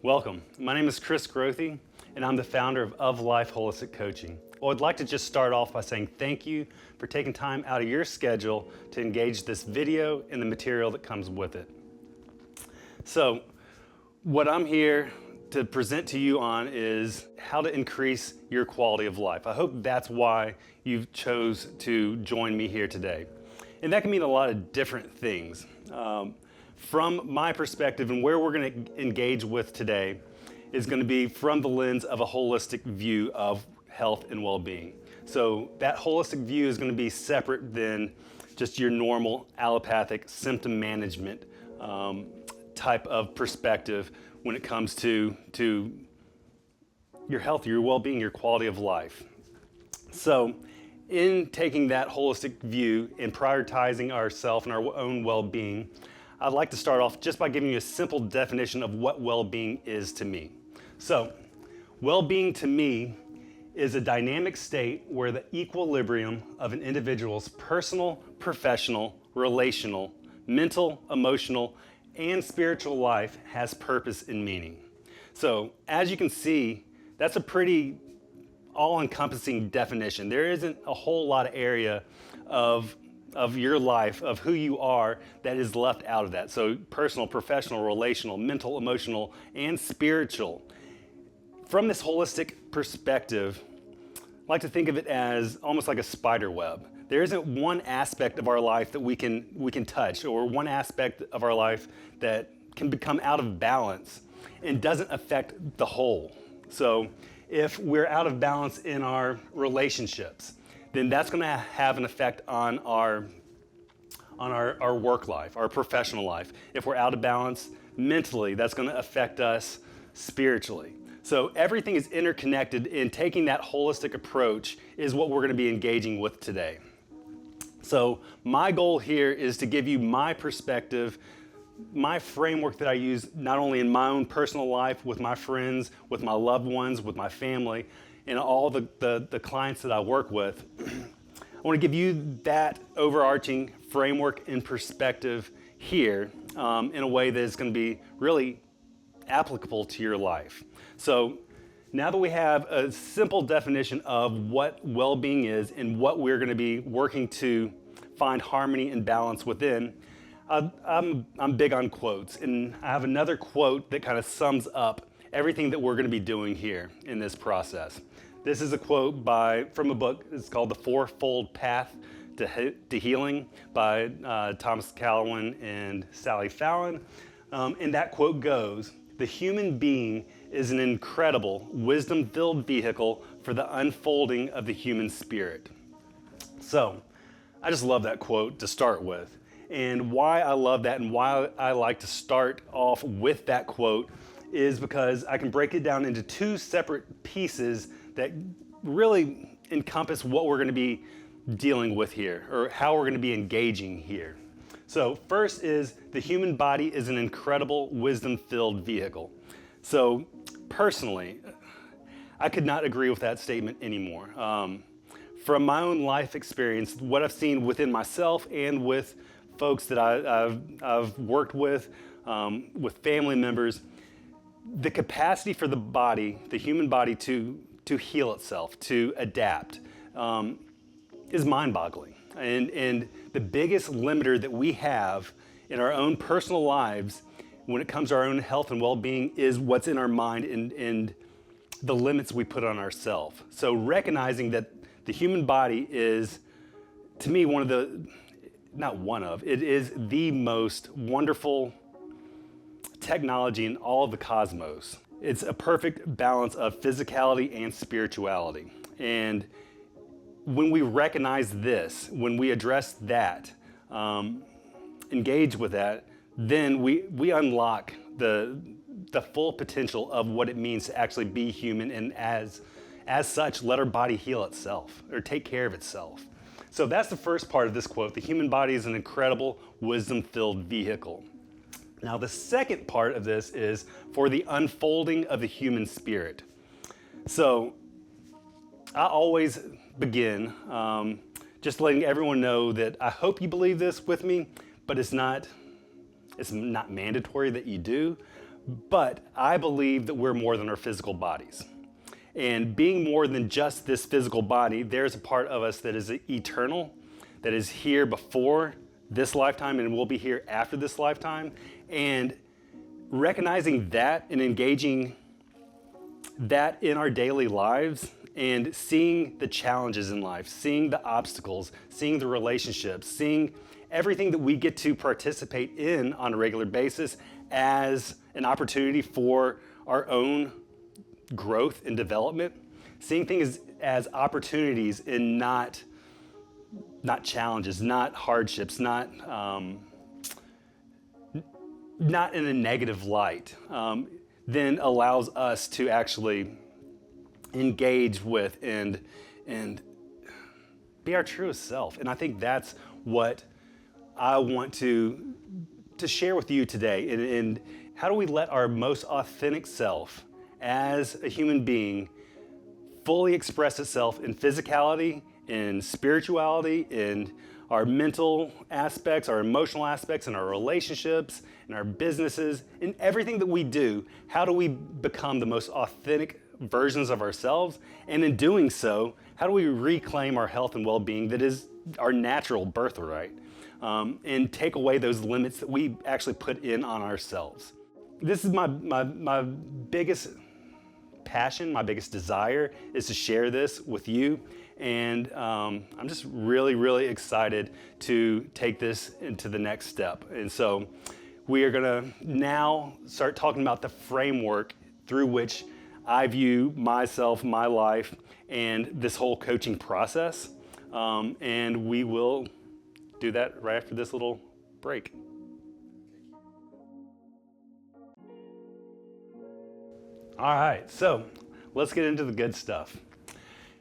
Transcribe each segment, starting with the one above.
Welcome. My name is Chris Grothy, and I'm the founder of Life Holistic Coaching. Well, I'd like to just start off by saying thank you for taking time out of your schedule to engage this video and the material that comes with it. So, what I'm here to present to you on is how to increase your quality of life. I hope that's why you chose to join me here today. And that can mean a lot of different things. From my perspective, and where we're going to engage with today is going to be from the lens of a holistic view of health and well-being. So that holistic view is going to be separate than just your normal allopathic symptom management type of perspective when it comes to your health, your well-being, your quality of life. So in taking that holistic view and prioritizing ourselves and our own well-being, I'd like to start off just by giving you a simple definition of what well-being is to me. So, well-being to me is a dynamic state where the equilibrium of an individual's personal, professional, relational, mental, emotional, and spiritual life has purpose and meaning. So, as you can see, that's a pretty all-encompassing definition. There isn't a whole lot of area of your life, of who you are, that is left out of that. So personal, professional, relational, mental, emotional, and spiritual. From this holistic perspective, I like to think of it as almost like a spider web. There isn't one aspect of our life that we can touch, or one aspect of our life that can become out of balance and doesn't affect the whole. So if we're out of balance in our relationships, then that's going to have an effect on our work life, our professional life. If we're out of balance mentally, that's going to affect us spiritually. So everything is interconnected, and taking that holistic approach is what we're going to be engaging with today. So my goal here is to give you my perspective, my framework that I use not only in my own personal life, with my friends, with my loved ones, with my family, and all the clients that I work with. I want to give you that overarching framework and perspective here in a way that is going to be really applicable to your life. So now that we have a simple definition of what well-being is and what we're going to be working to find harmony and balance within, I'm big on quotes, and I have another quote that kind of sums up everything that we're going to be doing here in this process. This is a quote from a book. It's called The Fourfold Path to Healing by Thomas Calvin and Sally Fallon. And that quote goes, "The human being is an incredible, wisdom-filled vehicle for the unfolding of the human spirit." So, I just love that quote to start with. And why I love that and why I like to start off with that quote is because I can break it down into two separate pieces that really encompass what we're going to be dealing with here, or how we're going to be engaging here. So first is, the human body is an incredible, wisdom-filled vehicle. So personally, I could not agree with that statement anymore. From my own life experience, what I've seen within myself and with folks that I've worked with family members, the capacity for the body, the human body, to heal itself, to adapt, is mind-boggling. And the biggest limiter that we have in our own personal lives when it comes to our own health and well-being is what's in our mind and the limits we put on ourselves. So recognizing that the human body is, to me, it is the most wonderful technology in all of the cosmos. It's a perfect balance of physicality and spirituality. And when we recognize this, when we address that, engage with that, then we unlock the full potential of what it means to actually be human, and as such, let our body heal itself or take care of itself. So that's the first part of this quote. The human body is an incredible, wisdom-filled vehicle. Now, the second part of this is for the unfolding of the human spirit. So I always begin just letting everyone know that I hope you believe this with me, but it's not mandatory that you do. But I believe that we're more than our physical bodies. And being more than just this physical body, there's a part of us that is eternal, that is here before this lifetime and will be here after this lifetime. And recognizing that and engaging that in our daily lives and seeing the challenges in life, seeing the obstacles, seeing the relationships, seeing everything that we get to participate in on a regular basis as an opportunity for our own growth and development, seeing things as opportunities and not challenges, not hardships, not in a negative light, then allows us to actually engage with and be our truest self. And I think that's what I want to share with you today. And how do we let our most authentic self as a human being fully express itself in physicality, in spirituality, in our mental aspects, our emotional aspects, in our relationships, in our businesses, in everything that we do? How do we become the most authentic versions of ourselves? And in doing so, how do we reclaim our health and well-being that is our natural birthright, and take away those limits that we actually put in on ourselves? This is my biggest passion, my biggest desire is to share this with you. And I'm just really, really excited to take this into the next step. And so we are gonna now start talking about the framework through which I view myself, my life, and this whole coaching process. And we will do that right after this little break. All right, so let's get into the good stuff.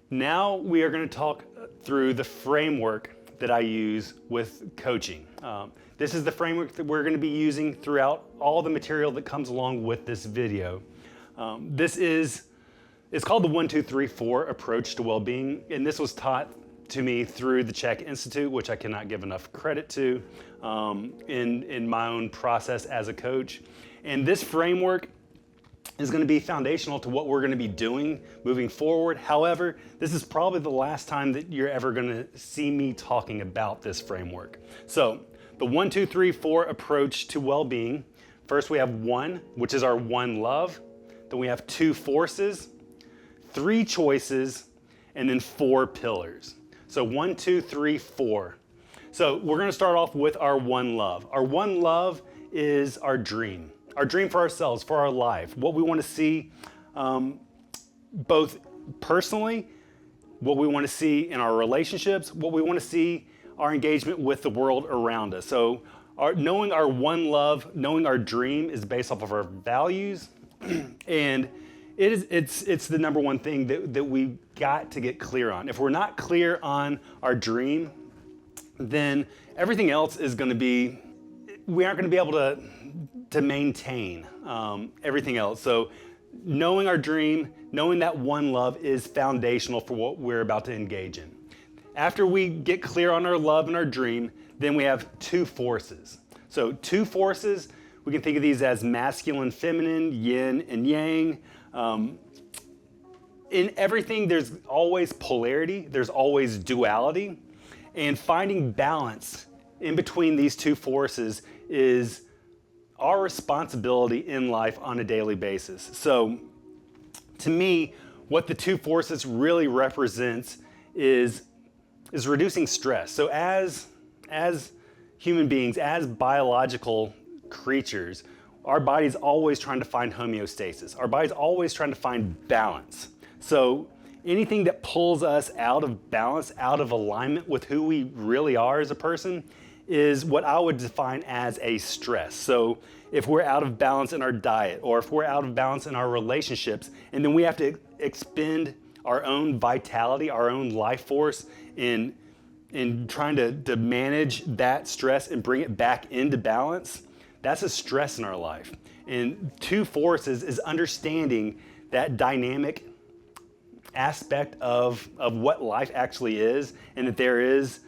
Now we are going to talk through the framework that I use with coaching. This is the framework that we're going to be using throughout all the material that comes along with this video. It's called the 1, 2, 3, 4 approach to well-being, and this was taught to me through the Czech Institute, which I cannot give enough credit to in my own process as a coach. And this framework is going to be foundational to what we're going to be doing moving forward. However, this is probably the last time that you're ever going to see me talking about this framework. So the 1, 2, 3, 4 approach to well-being. First, we have 1, which is our 1 love. Then we have 2 forces, 3 choices, and then 4 pillars. So 1, 2, 3, 4. So we're going to start off with our 1 love. Our 1 love is our dream for ourselves, for our life, what we want to see both personally, what we want to see in our relationships, what we want to see our engagement with the world around us. So knowing our 1 love, knowing our dream is based off of our values, and it's the number one thing that we got to get clear on. If we're not clear on our dream, then everything else is going to be, we aren't going to be able to maintain everything else. So knowing our dream, knowing that 1 love is foundational for what we're about to engage in. After we get clear on our love and our dream, then we have 2 forces. So 2 forces, we can think of these as masculine, feminine, yin and yang. In everything, there's always polarity, there's always duality, and finding balance in between these 2 forces is our responsibility in life on a daily basis. So to me, what the 2 forces really represents is reducing stress. So as human beings, as biological creatures, our body's always trying to find homeostasis. Our body's always trying to find balance. So anything that pulls us out of balance, out of alignment with who we really are as a person, is what I would define as a stress. So if we're out of balance in our diet, or if we're out of balance in our relationships, and then we have to expend our own vitality, our own life force in trying to manage that stress and bring it back into balance, that's a stress in our life. And 2 forces is understanding that dynamic aspect of what life actually is, and that there is,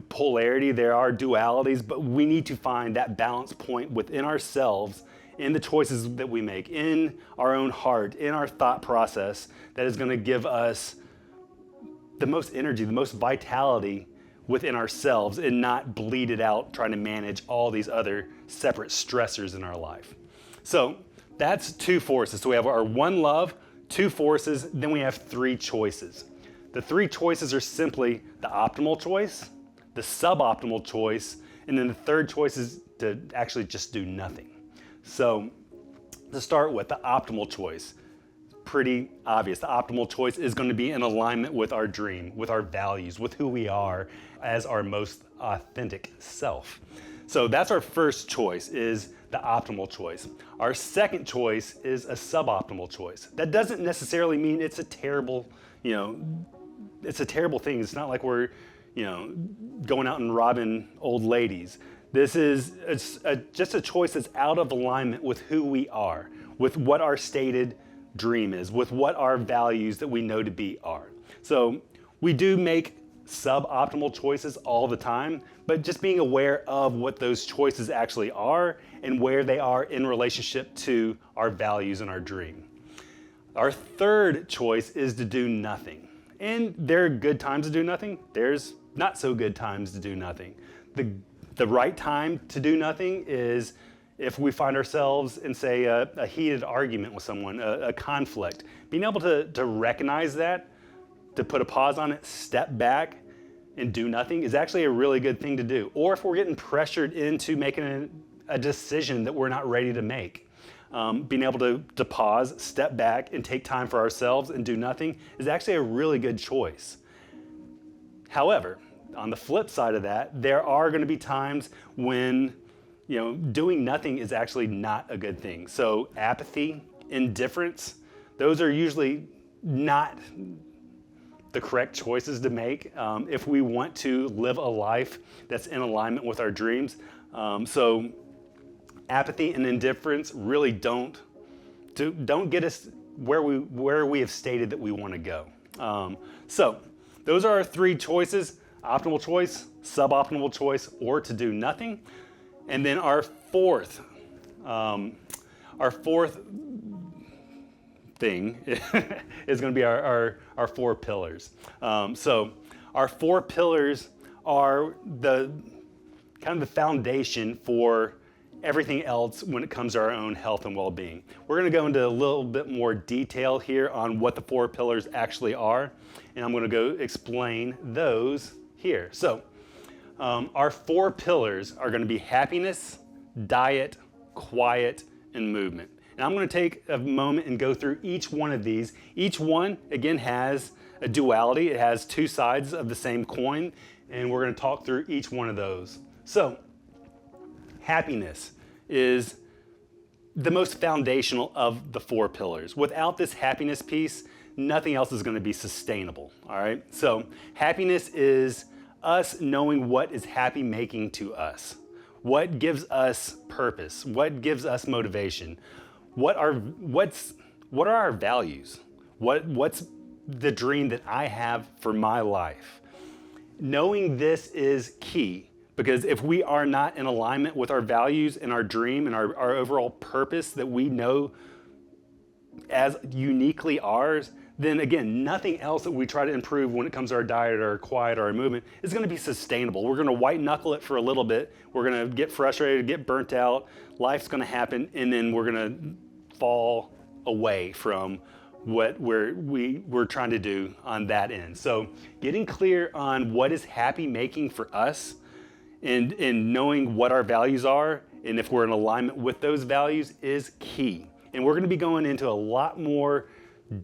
polarity, there are dualities, but we need to find that balance point within ourselves in the choices that we make, in our own heart, in our thought process, that is going to give us the most energy, the most vitality within ourselves, and not bleed it out trying to manage all these other separate stressors in our life. So that's two forces. So we have our one love, two forces, then we have three choices. The three choices are simply the optimal choice, the suboptimal choice, and then the third choice is to actually just do nothing. So to start with, the optimal choice, pretty obvious. The optimal choice is going to be in alignment with our dream, with our values, with who we are as our most authentic self. So that's our first choice, is the optimal choice. Our second choice is a suboptimal choice. That doesn't necessarily mean it's a terrible, it's a terrible thing. It's not like we're, going out and robbing old ladies. This is just a choice that's out of alignment with who we are, with what our stated dream is, with what our values that we know to be are. So we do make suboptimal choices all the time, but just being aware of what those choices actually are and where they are in relationship to our values and our dream. Our third choice is to do nothing. And there are good times to do nothing. There's not so good times to do nothing. The right time to do nothing is if we find ourselves in, say, a heated argument with someone, a conflict. Being able to recognize that, to put a pause on it, step back, and do nothing is actually a really good thing to do. Or if we're getting pressured into making a decision that we're not ready to make, being able to pause, step back, and take time for ourselves and do nothing is actually a really good choice. However, on the flip side of that, there are going to be times when doing nothing is actually not a good thing. So apathy, indifference, those are usually not the correct choices to make if we want to live a life that's in alignment with our dreams. So apathy and indifference really don't get us where we have stated that we want to go. So those are our three choices: optimal choice, suboptimal choice, or to do nothing. And then our fourth thing is going to be our four pillars. So our four pillars are the kind of the foundation for everything else when it comes to our own health and well-being. We're going to go into a little bit more detail here on what the four pillars actually are, and I'm going to go explain those here. So our four pillars are going to be happiness, diet, quiet, and movement. And I'm going to take a moment and go through each one of these. Each one, again, has a duality. It has two sides of the same coin, and we're going to talk through each one of those. So happiness is the most foundational of the four pillars. Without this happiness piece, nothing else is going to be sustainable, all right? So happiness is us knowing what is happy making to us, what gives us purpose, what gives us motivation, what are our values, what's the dream that I have for my life. Knowing this is key, because if we are not in alignment with our values and our dream and our overall purpose that we know as uniquely ours, then again, nothing else that we try to improve when it comes to our diet or our quiet or our movement is going to be sustainable. We're going to white knuckle it for a little bit. We're going to get frustrated, get burnt out. Life's going to happen, and then we're going to fall away from what we're trying to do on that end. So getting clear on what is happy making for us and knowing what our values are and if we're in alignment with those values is key. And we're going to be going into a lot more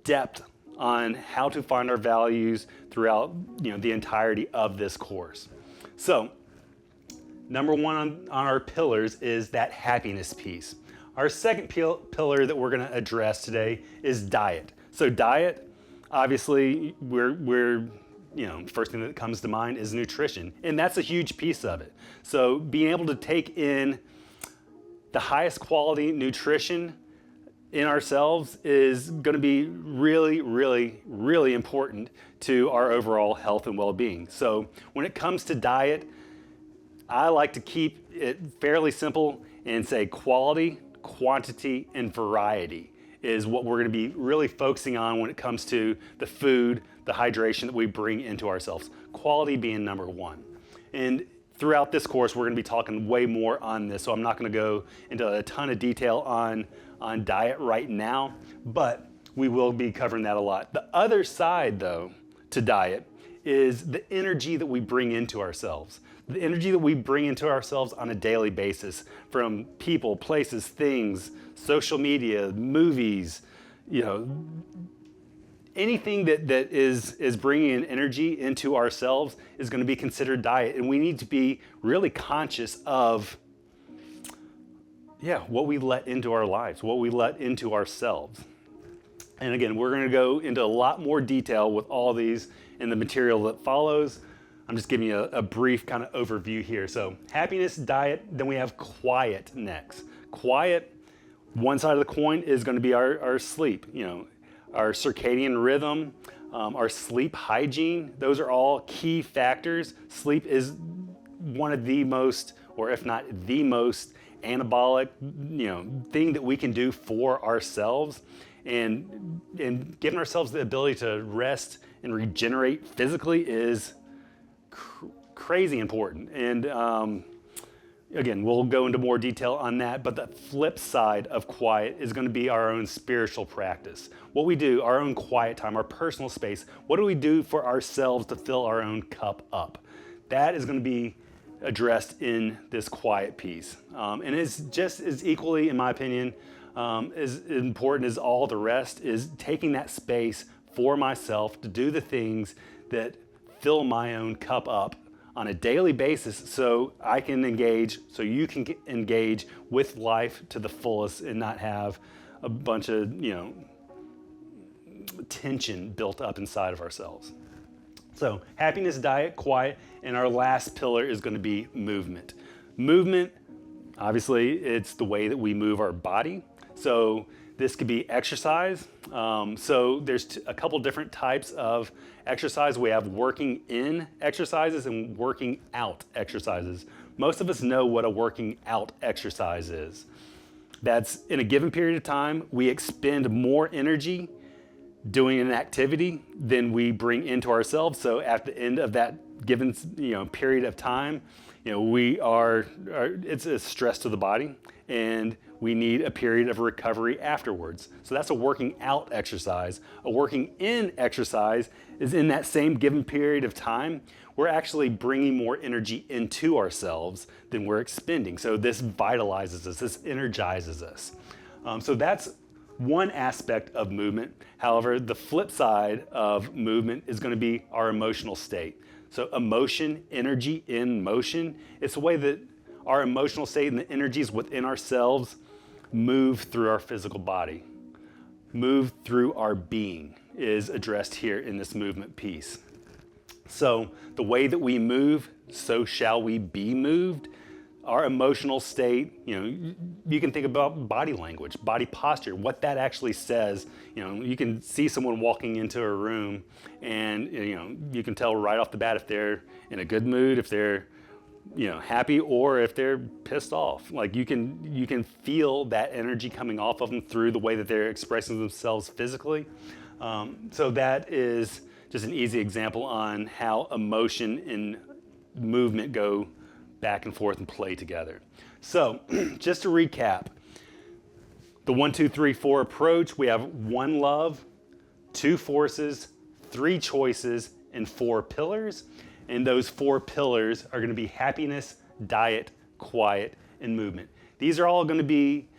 depth on how to find our values throughout the entirety of this course. So number one on our pillars is that happiness piece. Our second pillar that we're going to address today is diet. So diet, obviously, we're first thing that comes to mind is nutrition, and that's a huge piece of it. So being able to take in the highest quality nutrition in ourselves is going to be really, really, really important to our overall health and well-being. So when it comes to diet, I like to keep it fairly simple and say quality, quantity and variety is what we're going to be really focusing on when it comes to the food, the hydration that we bring into ourselves. Quality being number one. And throughout this course, we're going to be talking way more on this, so I'm not going to go into a ton of detail on diet right now, but we will be covering that a lot. The other side, though, to diet is the energy that we bring into ourselves. The energy that we bring into ourselves on a daily basis from people, places, things, social media, movies, anything that is bringing an energy into ourselves is going to be considered diet. And we need to be really conscious of what we let into our lives, what we let into ourselves. And again, we're going to go into a lot more detail with all these in the material that follows. I'm just giving you a brief kind of overview here. So happiness, diet, then we have quiet next. Quiet, one side of the coin is going to be our sleep, our circadian rhythm, our sleep hygiene. Those are all key factors. Sleep is one of the most, or if not the most, anabolic, thing that we can do for ourselves, and giving ourselves the ability to rest and regenerate physically is crazy important. And again, we'll go into more detail on that, but the flip side of quiet is going to be our own spiritual practice. What we do, our own quiet time, our personal space, what do we do for ourselves to fill our own cup up? That is going to be addressed in this quiet piece. And it's just as equally, in my opinion, as important as all the rest, is taking that space for myself to do the things that fill my own cup up on a daily basis so I can engage, so you can engage with life to the fullest and not have a bunch of, tension built up inside of ourselves. So happiness, diet, quiet, and our last pillar is going to be movement. Movement, obviously, it's the way that we move our body. So this could be exercise. So there's a couple different types of exercise. We have working in exercises and working out exercises. Most of us know what a working out exercise is. That's in a given period of time, we expend more energy doing an activity than we bring into ourselves. So at the end of that given period of time, it's a stress to the body, and we need a period of recovery afterwards. So that's a working out exercise. A working in exercise is in that same given period of time, we're actually bringing more energy into ourselves than we're expending. So this vitalizes us, this energizes us. So that's one aspect of movement. However, the flip side of movement is going to be our emotional state. So emotion, energy in motion, it's the way that our emotional state and the energies within ourselves move through our physical body, move through our being is addressed here in this movement piece. So the way that we move, so shall we be moved. Our emotional state, you can think about body language, body posture, what that actually says. You can see someone walking into a room and, you can tell right off the bat if they're in a good mood, if they're, happy, or if they're pissed off. Like you can feel that energy coming off of them through the way that they're expressing themselves physically. So that is just an easy example on how emotion and movement go back and forth and play together. So just to recap, the 1, 2, 3, 4 approach, we have 1 love, 2 forces, 3 choices, and 4 pillars. And those 4 pillars are going to be happiness, diet, quiet, and movement. These are all going to be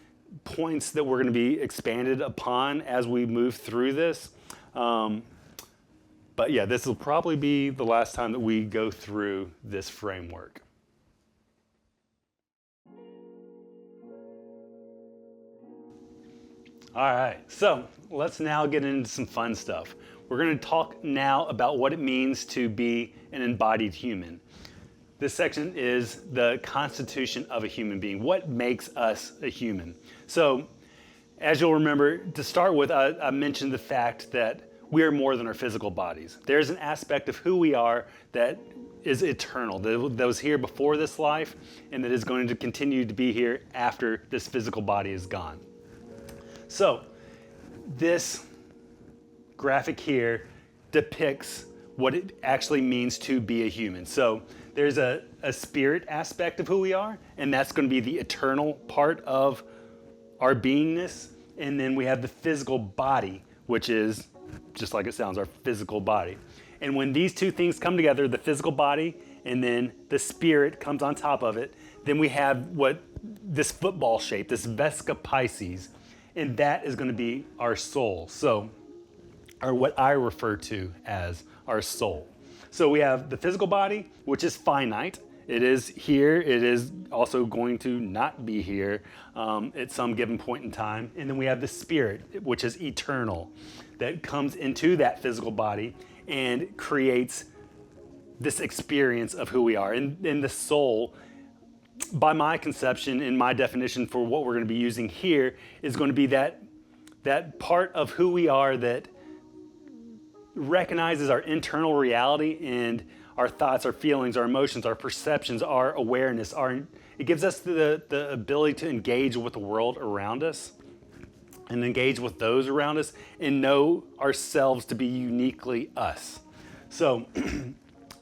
points that we're going to be expanded upon as we move through this. But yeah, this will probably be the last time that we go through this framework. All right, so let's now get into some fun stuff. We're going to talk now about what it means to be an embodied human. This section is the constitution of a human being. What makes us a human? So, as you'll remember, to start with, I mentioned the fact that we are more than our physical bodies. There's an aspect of who we are that is eternal, that was here before this life, and that is going to continue to be here after this physical body is gone. So this graphic here depicts what it actually means to be a human. So there's a spirit aspect of who we are, and that's going to be the eternal part of our beingness. And then we have the physical body, which is, just like it sounds, our physical body. And when these two things come together, the physical body and then the spirit comes on top of it, then we have what this football shape, this Vesca Pisces, and that is going to be our soul. So, or what I refer to as our soul. So we have the physical body, which is finite. It is here. It is also going to not be here at some given point in time. And then we have the spirit, which is eternal, that comes into that physical body and creates this experience of who we are. And the soul, by my conception and my definition for what we're going to be using here, is going to be that part of who we are that recognizes our internal reality and our thoughts, our feelings, our emotions, our perceptions, our awareness. It gives us the ability to engage with the world around us and engage with those around us and know ourselves to be uniquely us. So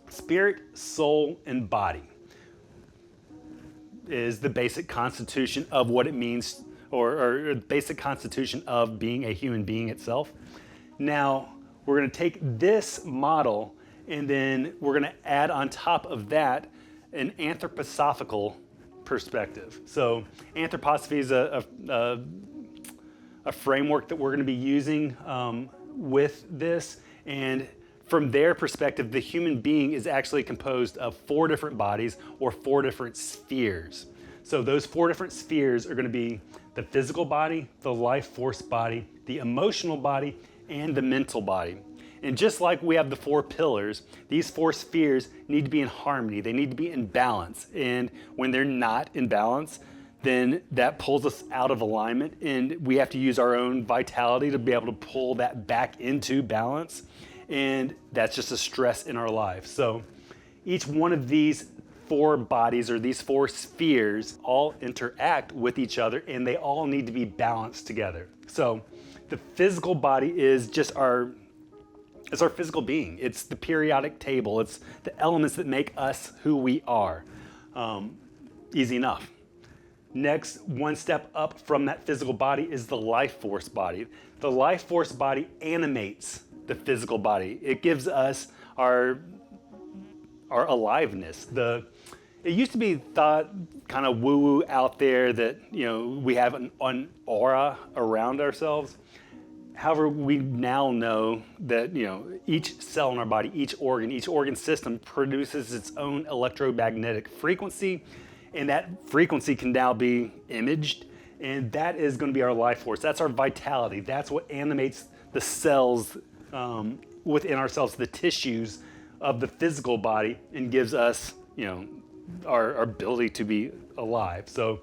spirit, soul, and body is the basic constitution of what it means, or the basic constitution of being a human being itself. Now, we're going to take this model and then we're going to add on top of that an anthroposophical perspective. So anthroposophy is a framework that we're going to be using with this. And from their perspective, the human being is actually composed of 4 different bodies or 4 different spheres. So those 4 different spheres are going to be the physical body, the life force body, the emotional body, and the mental body. And just like we have the 4 pillars, these 4 spheres need to be in harmony. They need to be in balance. And when they're not in balance, then that pulls us out of alignment, and we have to use our own vitality to be able to pull that back into balance. And that's just a stress in our life. So each one of these 4 bodies, or these 4 spheres, all interact with each other, and they all need to be balanced together. So the physical body is just our physical being. It's the periodic table. It's the elements that make us who we are. Easy enough. Next, one step up from that physical body is the life force body. The life force body animates the physical body. It gives us our aliveness. It used to be thought kind of woo-woo out there that, we have an aura around ourselves. However, we now know that, each cell in our body, each organ system produces its own electromagnetic frequency, and that frequency can now be imaged, and that is going to be our life force. That's our vitality. That's what animates the cells within ourselves, the tissues of the physical body, and gives us, our ability to be alive. So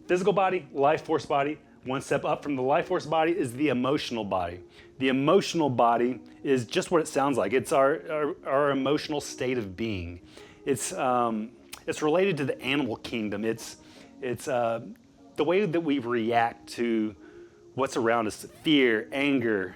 physical body, life force body. One step up from the life force body is the emotional body. The emotional body is just what it sounds like. It's our emotional state of being. It's related to the animal kingdom. It's the way that we react to what's around us: fear, anger,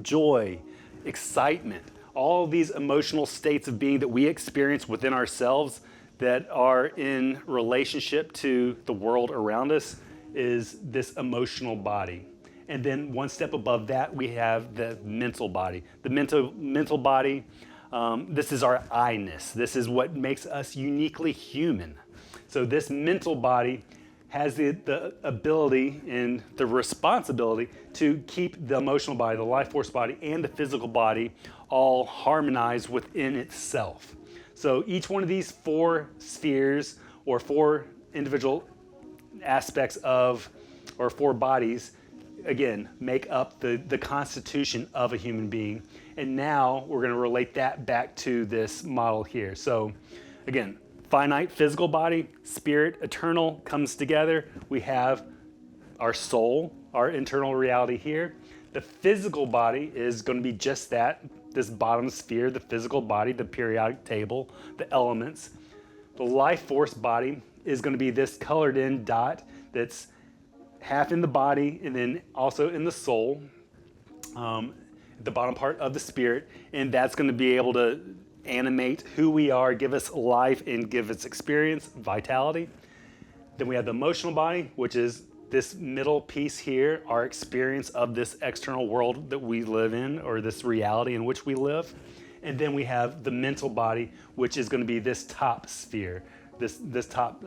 joy, excitement. All these emotional states of being that we experience within ourselves that are in relationship to the world around us is this emotional body. And then one step above that, we have the mental body. The mental body, this is our I-ness. This is what makes us uniquely human. So this mental body has the ability and the responsibility to keep the emotional body, the life force body, and the physical body all harmonized within itself. So each one of these 4 spheres, or 4 individual aspects of, or 4 bodies, again, make up the constitution of a human being. And now we're going to relate that back to this model here. So again, finite physical body, spirit, eternal comes together. We have our soul, our internal reality here. The physical body is going to be just that, this bottom sphere, the physical body, the periodic table, the elements. The life force body is going to be this colored in dot that's half in the body and then also in the soul, the bottom part of the spirit, and that's going to be able to animate who we are, give us life, and give us experience, vitality. Then we have the emotional body, which is this middle piece here, our experience of this external world that we live in, or this reality in which we live. And then we have the mental body, which is going to be this top sphere, this top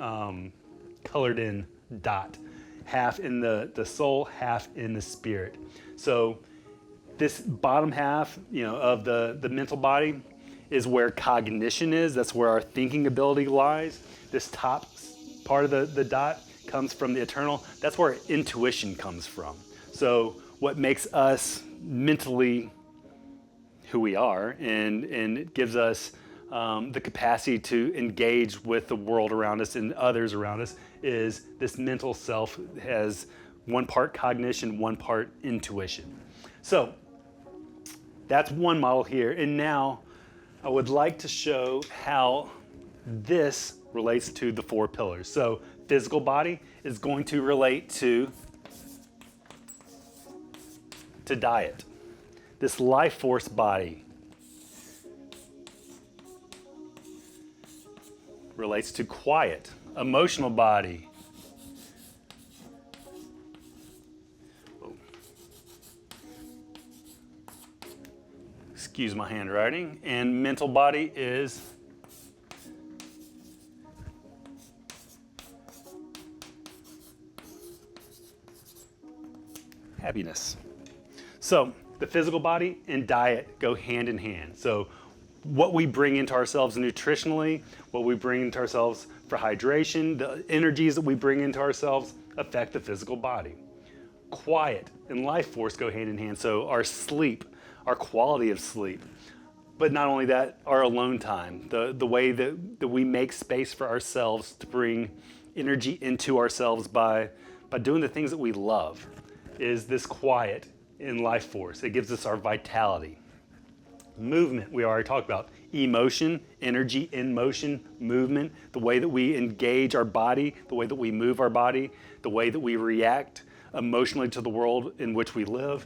colored in dot, half in the soul, half in the spirit. So this bottom half, of the mental body is where cognition is. That's where our thinking ability lies. This top part of the dot comes from the eternal. That's where intuition comes from. So what makes us mentally who we are, and it gives us the capacity to engage with the world around us and others around us, is this mental self has one part cognition, one part intuition. So that's one model here. And now I would like to show how this relates to the four pillars. So physical body is going to relate to diet. This life force body relates to quiet. Emotional body excuse my handwriting. And mental body is happiness. So the physical body and diet go hand in hand. So what we bring into ourselves nutritionally, what we bring into ourselves for hydration, the energies that we bring into ourselves affect the physical body. Quiet and life force go hand in hand. So our sleep, our quality of sleep, but not only that, our alone time, the way that we make space for ourselves to bring energy into ourselves by doing the things that we love, is this quiet in life force. It gives us our vitality. Movement, we already talked about. Emotion, energy in motion, movement, the way that we engage our body, the way that we move our body, the way that we react emotionally to the world in which we live,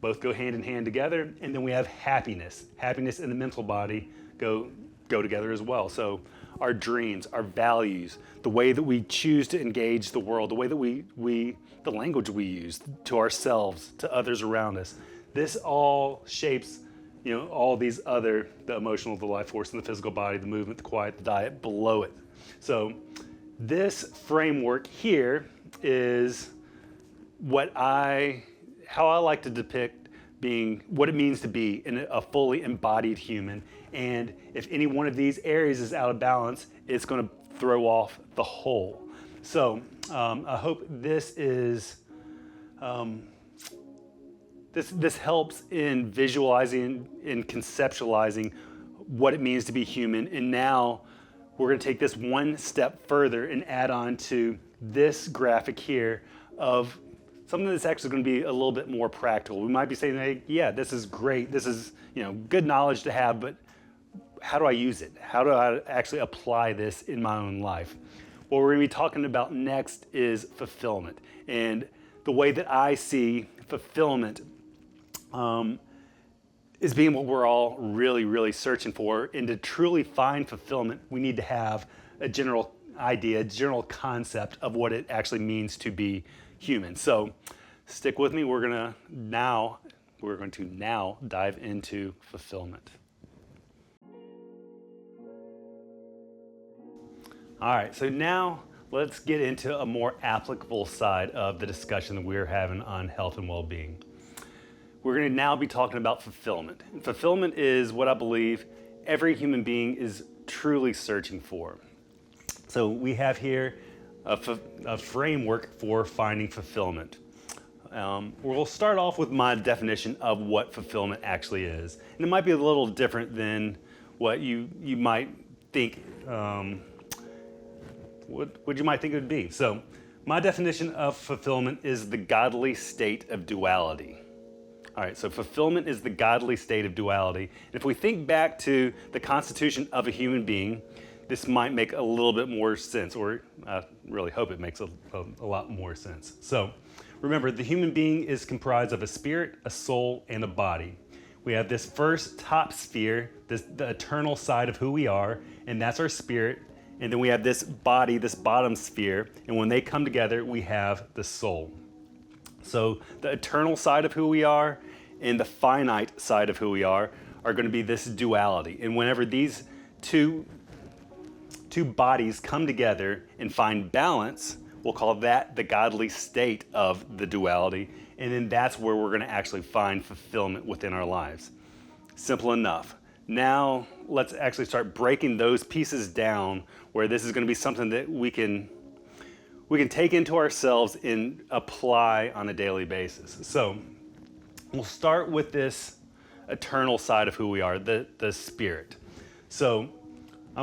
both go hand in hand together. And then we have happiness. Happiness and the mental body go together as well. So our dreams, our values, the way that we choose to engage the world, the way that the language we use to ourselves, to others around us, this all shapes all these other, the emotional, the life force, and the physical body, the movement, the quiet, the diet below it. So this framework here is how I like to depict being, what it means to be a fully embodied human. And if any one of these areas is out of balance, it's going to throw off the whole. So I hope this is This helps in visualizing and conceptualizing what it means to be human. And now we're going to take this one step further and add on to this graphic here of something that's actually going to be a little bit more practical. We might be saying, hey, yeah, this is great. This is good knowledge to have, but how do I use it? How do I actually apply this in my own life? What we're going to be talking about next is fulfillment. And the way that I see fulfillment is being what we're all really, really searching for. And to truly find fulfillment, we need to have a general idea, general concept of what it actually means to be human. So stick with me. We're going to now dive into fulfillment. All right, so now let's get into a more applicable side of the discussion that we're having on health and well-being. We're going to now be talking about fulfillment. And fulfillment is what I believe every human being is truly searching for. So we have here a framework for finding fulfillment. We'll start off with my definition of what fulfillment actually is. And it might be a little different than what you might think, what you might think it would be. So my definition of fulfillment is the godly state of duality. All right, so fulfillment is the godly state of duality. And if we think back to the constitution of a human being, this might make a little bit more sense, or I really hope it makes a lot more sense. So remember, the human being is comprised of a spirit, a soul, and a body. We have this first top sphere, the eternal side of who we are, and that's our spirit. And then we have this body, this bottom sphere, and when they come together, we have the soul. So the eternal side of who we are and the finite side of who we are going to be this duality. And whenever these two bodies come together and find balance, we'll call that the godly state of the duality. And then that's where we're going to actually find fulfillment within our lives. Simple enough. Now let's actually start breaking those pieces down, where this is going to be something that we can take into ourselves and apply on a daily basis. So we'll start with this eternal side of who we are, the spirit. So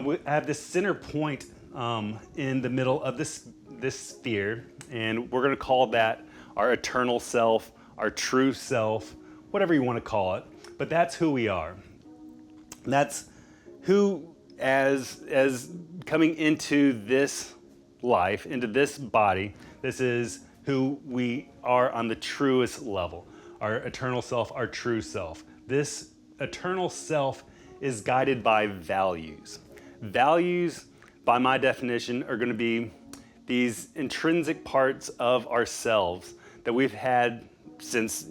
we have this center point in the middle of this sphere, and we're going to call that our eternal self, our true self, whatever you want to call it. But that's who we are. And that's who, as coming into this life, into this body, this is who we are on the truest level. Our eternal self, our true self. This eternal self is guided by values. Values, by my definition, are going to be these intrinsic parts of ourselves that we've had since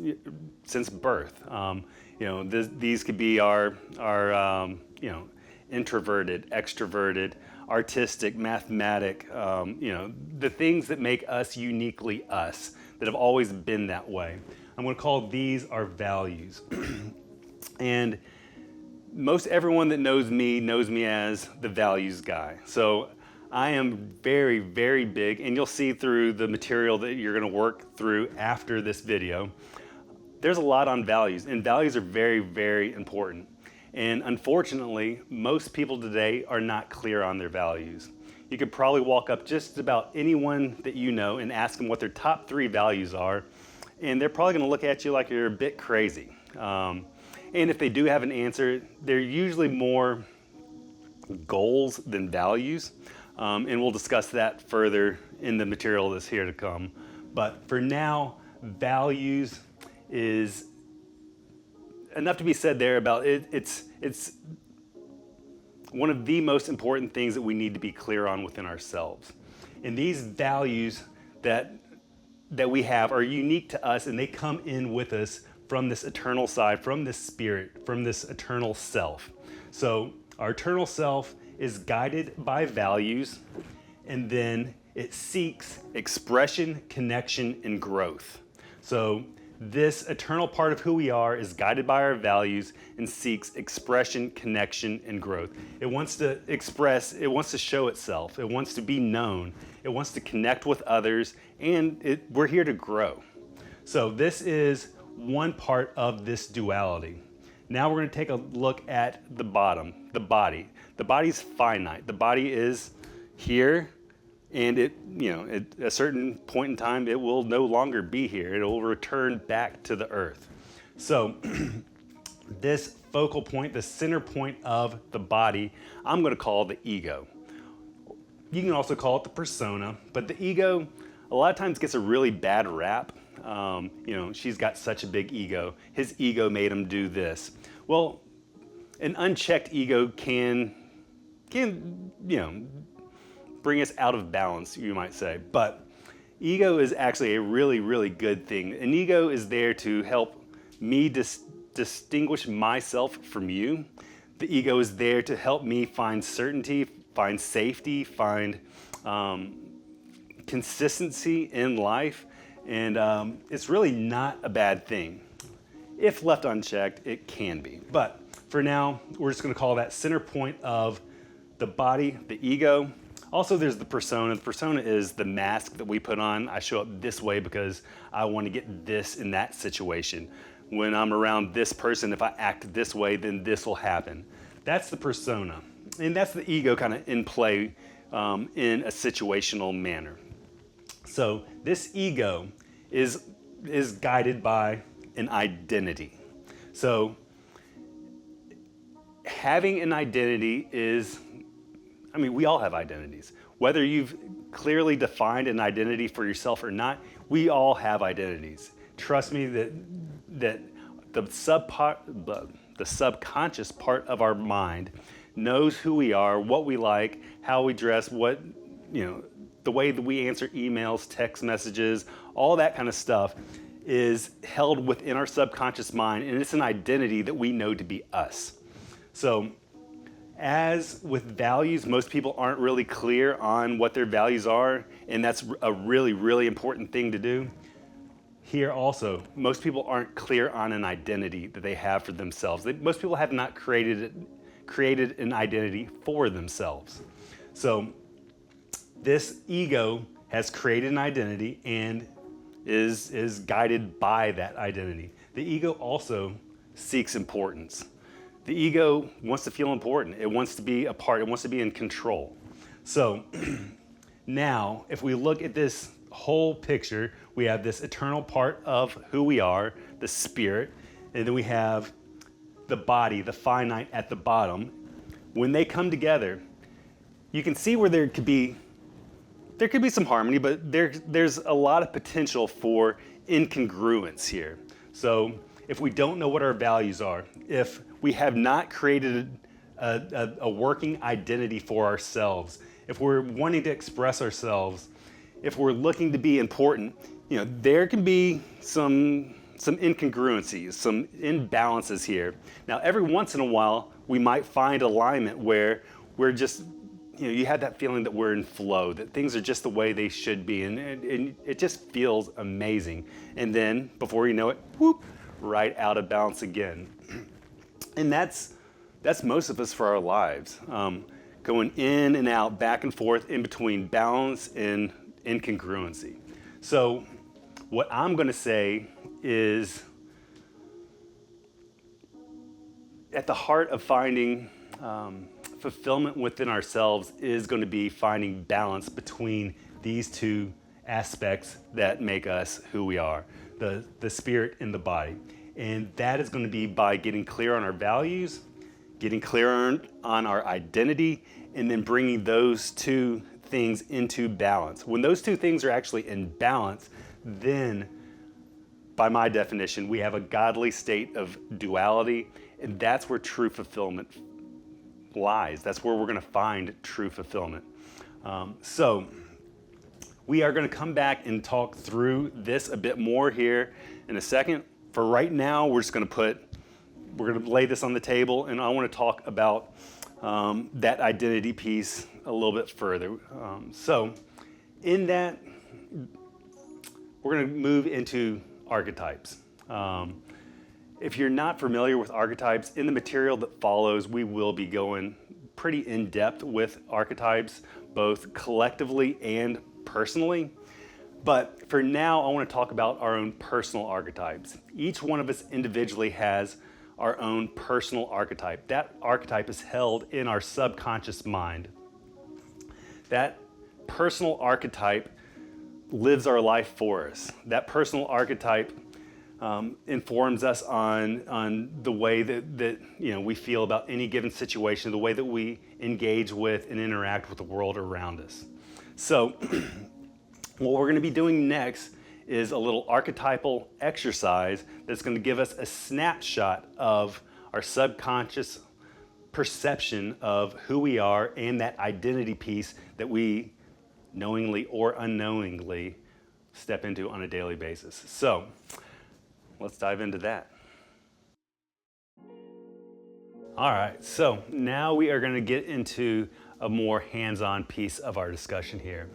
birth. These could be our introverted, extroverted, artistic, mathematic, the things that make us uniquely us, that have always been that way. I'm going to call these our values. And most everyone that knows me as the values guy. So I am very, very big, and you'll see through the material that you're going to work through after this video, there's a lot on values, and values are very, very important. And unfortunately, most people today are not clear on their values. You could probably walk up just about anyone that you know and ask them what their top 3 values are, and they're probably going to look at you like you're a bit crazy. And if they do have an answer, they're usually more goals than values. And we'll discuss that further in the material that's here to come. But for now, values is enough to be said there about it. It's one of the most important things that we need to be clear on within ourselves. And these values that we have are unique to us, and they come in with us from this eternal side, from this spirit, from this eternal self. So our eternal self is guided by values, and then it seeks expression, connection, and growth. So this eternal part of who we are is guided by our values and seeks expression, connection, and growth. It wants to express, it wants to show itself, it wants to be known, it wants to connect with others, and we're here to grow. So this is one part of this duality. Now we're going to take a look at the bottom, the body. The body's finite. The body is here, and at a certain point in time, it will no longer be here. It will return back to the earth. So this focal point, the center point of the body, I'm going to call the ego. You can also call it the persona, but the ego a lot of times gets a really bad rap. She's got such a big ego. His ego made him do this. Well, an unchecked ego can bring us out of balance, you might say. But ego is actually a really, really good thing. An ego is there to help me distinguish myself from you. The ego is there to help me find certainty, find safety, find consistency in life. And it's really not a bad thing. If left unchecked, it can be. But for now, we're just going to call that center point of the body, the ego. Also, there's the persona. The persona is the mask that we put on. I show up this way because I want to get this in that situation. When I'm around this person, if I act this way, then this will happen. That's the persona. And that's the ego kind of in play in a situational manner. So this ego is guided by an identity. So having an identity is, we all have identities. Whether you've clearly defined an identity for yourself or not, we all have identities. Trust me that the subconscious part of our mind knows who we are, what we like, how we dress, the way that we answer emails, text messages, all that kind of stuff is held within our subconscious mind, and it's an identity that we know to be us. So as with values, most people aren't really clear on what their values are, and that's a really, really important thing to do. Here also, most people aren't clear on an identity that they have for themselves. Most people have not created an identity for themselves. So this ego has created an identity and is guided by that identity. The ego also seeks importance. The ego wants to feel important. It wants to be a part. It wants to be in control. So now, if we look at this whole picture, we have this eternal part of who we are, the spirit, and then we have the body, the finite at the bottom. When they come together, you can see where there could be some harmony, but there's a lot of potential for incongruence here. So if we don't know what our values are, if we have not created a working identity for ourselves, if we're wanting to express ourselves, if we're looking to be important, there can be some incongruencies, some imbalances here. Now, every once in a while, we might find alignment where we're just, you have that feeling that we're in flow, that things are just the way they should be, and it just feels amazing. And then, before you know it, whoop, right out of balance again. And that's most of us for our lives, going in and out, back and forth, in between balance and incongruency. So what I'm going to say is, at the heart of finding fulfillment within ourselves is going to be finding balance between these two aspects that make us who we are, the spirit and the body. And that is going to be by getting clear on our values, getting clear on our identity, and then bringing those two things into balance. When those two things are actually in balance, then, by my definition, we have a godly state of duality, and that's where true fulfillment lies. That's where we're going to find true fulfillment. So we are going to come back and talk through this a bit more here in a second. For right now, we're going to lay this on the table, and I want to talk about that identity piece a little bit further. So in that, we're going to move into archetypes. If you're not familiar with archetypes, in the material that follows, we will be going pretty in depth with archetypes, both collectively and personally. But for now, I want to talk about our own personal archetypes. Each one of us individually has our own personal archetype. That archetype is held in our subconscious mind. That personal archetype lives our life for us. That personal archetype informs us on the way that we feel about any given situation, the way that we engage with and interact with the world around us. So what we're going to be doing next is a little archetypal exercise that's going to give us a snapshot of our subconscious perception of who we are and that identity piece that we knowingly or unknowingly step into on a daily basis. So let's dive into that. All right, so now we are going to get into a more hands-on piece of our discussion here.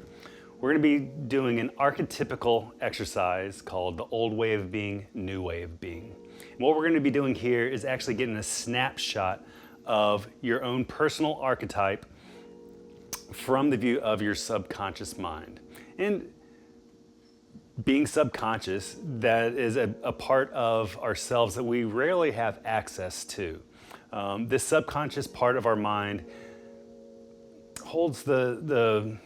We're going to be doing an archetypical exercise called the old way of being, new way of being. And what we're going to be doing here is actually getting a snapshot of your own personal archetype from the view of your subconscious mind. And being subconscious, that is a part of ourselves that we rarely have access to. This subconscious part of our mind holds the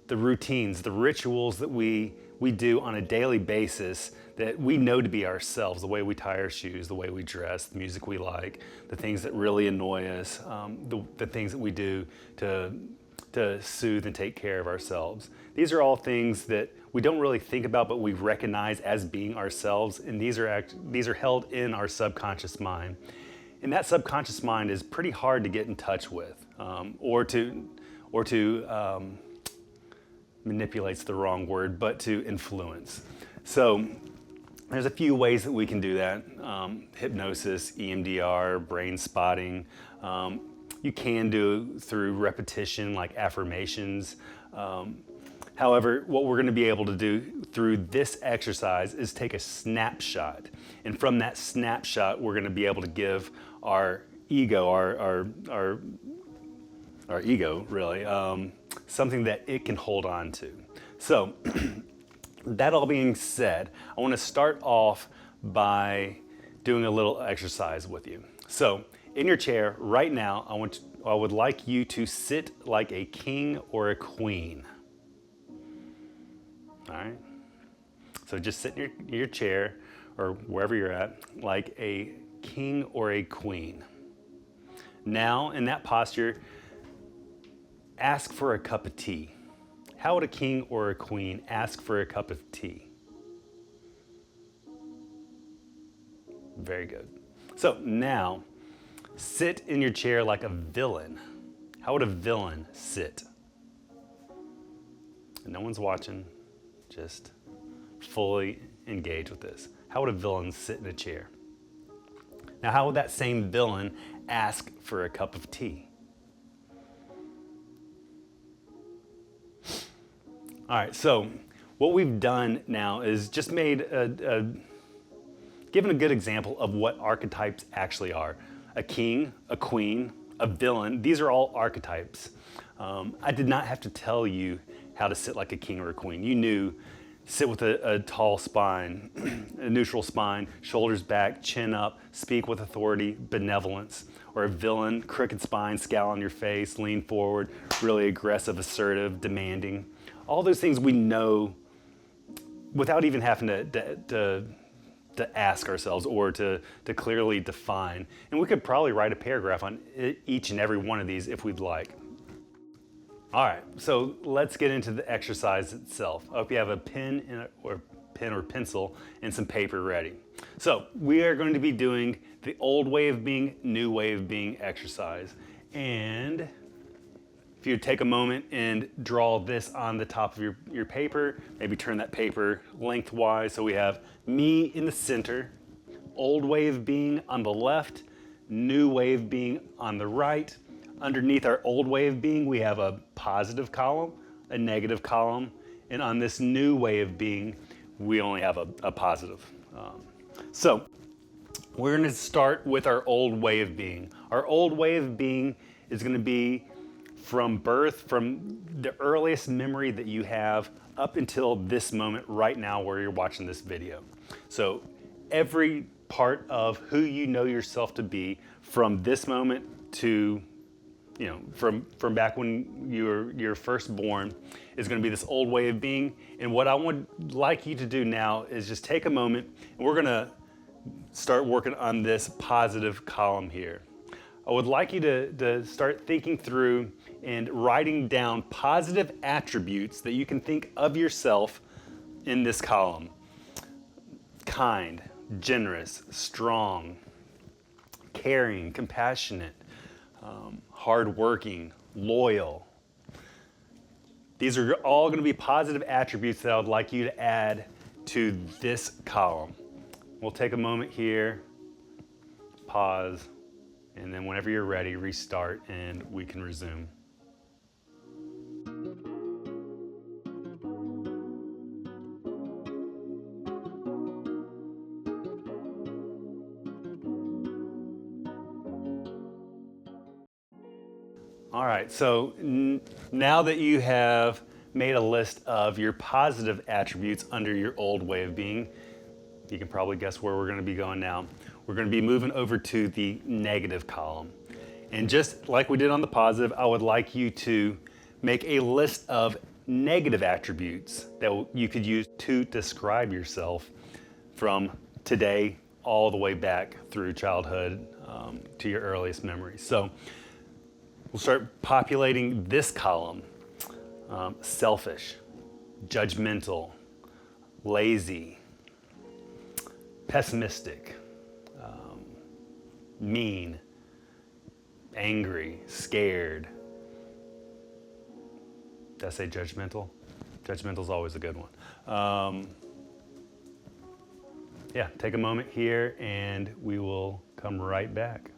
routines, the rituals that we we do on a daily basis that we know to be ourselves, the way we tie our shoes, the way we dress, the music we like, the things that really annoy us, the things that we do to soothe and take care of ourselves. These are all things that we don't really think about, but we recognize as being ourselves, and these are held in our subconscious mind. And that subconscious mind is pretty hard to get in touch with, or to manipulate's the wrong word, but to influence. So there's a few ways that we can do that. Hypnosis, EMDR, brain spotting. You can do through repetition, like affirmations. However, what we're going to be able to do through this exercise is take a snapshot. And from that snapshot, we're going to be able to give our ego, our ego really, something that it can hold on to. So that all being said, I want to start off by doing a little exercise with you. So in your chair right now, I would like you to sit like a king or a queen. All right? So just sit in your chair or wherever you're at like a king or a queen. Now, in that posture, ask for a cup of tea. How would a king or a queen ask for a cup of tea? Very good. So now, sit in your chair like a villain. How would a villain sit? No one's watching. Just fully engage with this. How would a villain sit in a chair? Now, how would that same villain ask for a cup of tea? All right, so what we've done now is just made given a good example of what archetypes actually are. A king, a queen, a villain, these are all archetypes. I did not have to tell you how to sit like a king or a queen. You knew, sit with a tall spine, a neutral spine, shoulders back, chin up, speak with authority, benevolence. Or a villain, crooked spine, scowl on your face, lean forward, really aggressive, assertive, demanding. All those things we know without even having to ask ourselves or to clearly define. And we could probably write a paragraph on each and every one of these if we'd like. All right, so let's get into the exercise itself. I hope you have a pen or pencil and some paper ready. So we are going to be doing the old way of being, new way of being exercise. And if you take a moment and draw this on the top of your paper, maybe turn that paper lengthwise so we have me in the center, old way of being on the left, new way of being on the right. Underneath our old way of being, we have a positive column, a negative column, and on this new way of being, we only have a positive. So we're going to start with our old way of being. Our old way of being is going to be from birth, from the earliest memory that you have up until this moment right now where you're watching this video. So every part of who you know yourself to be from this moment to, from back when you're first born is going to be this old way of being. And what I would like you to do now is just take a moment and we're going to start working on this positive column here. I would like you to start thinking through and writing down positive attributes that you can think of yourself in this column. Kind, generous, strong, caring, compassionate, hardworking, loyal. These are all going to be positive attributes that I would like you to add to this column. We'll take a moment here, pause, and then whenever you're ready, restart and we can resume. All right, so now that you have made a list of your positive attributes under your old way of being, you can probably guess where we're going to be going now. We're going to be moving over to the negative column. And just like we did on the positive, I would like you to make a list of negative attributes that you could use to describe yourself from today all the way back through childhood to your earliest memories. So we'll start populating this column. Selfish, judgmental, lazy, pessimistic, mean, angry, scared. Did I say judgmental? Judgmental is always a good one. Yeah, take a moment here and we will come right back.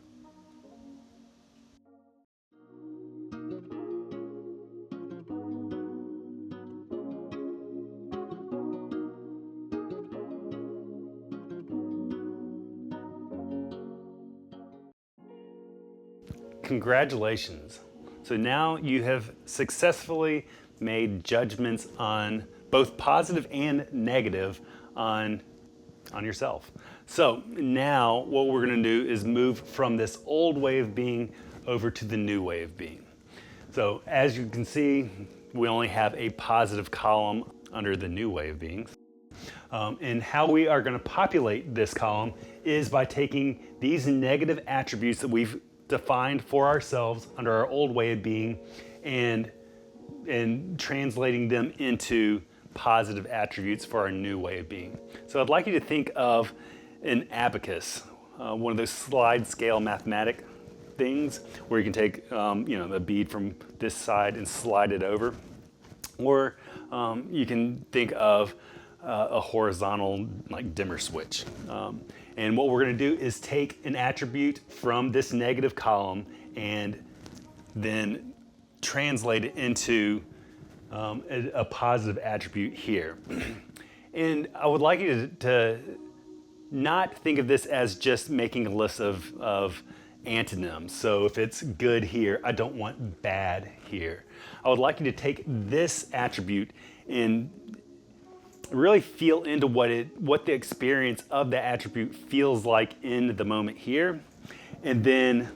Congratulations. So now you have successfully made judgments on both positive and negative on yourself. So now what we're going to do is move from this old way of being over to the new way of being. So as you can see, we only have a positive column under the new way of being. And how we are going to populate this column is by taking these negative attributes that we've defined for ourselves under our old way of being and translating them into positive attributes for our new way of being. So I'd like you to think of an abacus, one of those slide scale mathematic things where you can take a bead from this side and slide it over. Or you can think of a horizontal like dimmer switch. And what we're going to do is take an attribute from this negative column and then translate it into a positive attribute here. And I would like you to not think of this as just making a list of antonyms. So if it's good here, I don't want bad here. I would like you to take this attribute and really feel into what the experience of that attribute feels like in the moment here, and then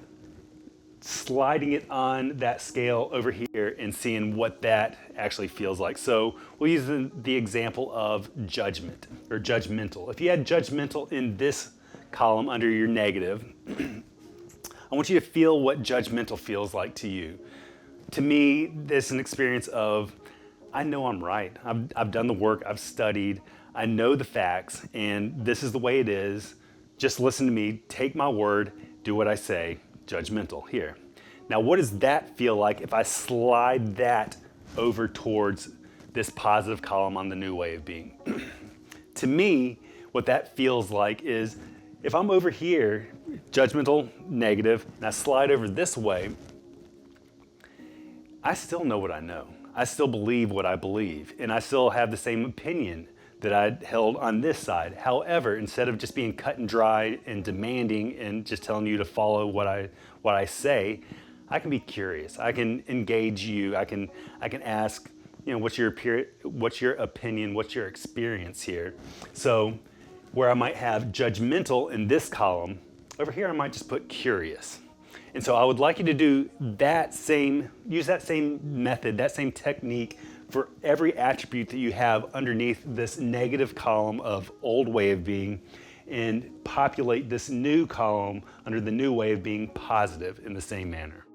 sliding it on that scale over here and seeing what that actually feels like. So we'll use the example of judgment or judgmental. If you had judgmental in this column under your negative, I want you to feel what judgmental feels like to you. To me, this is an experience of, I know I'm right. I've done the work, I've studied, I know the facts, and this is the way it is. Just listen to me, take my word, do what I say, judgmental here. Now, what does that feel like if I slide that over towards this positive column on the new way of being? To me, what that feels like is if I'm over here, judgmental, negative, and I slide over this way, I still know what I know. I still believe what I believe, and I still have the same opinion that I held on this side. However, instead of just being cut and dry and demanding and just telling you to follow what I say, I can be curious. I can engage you. I can ask, what's your opinion? What's your experience here? So, where I might have judgmental in this column, over here I might just put curious. And so I would like you to use that same method, that same technique for every attribute that you have underneath this negative column of old way of being, and populate this new column under the new way of being positive in the same manner.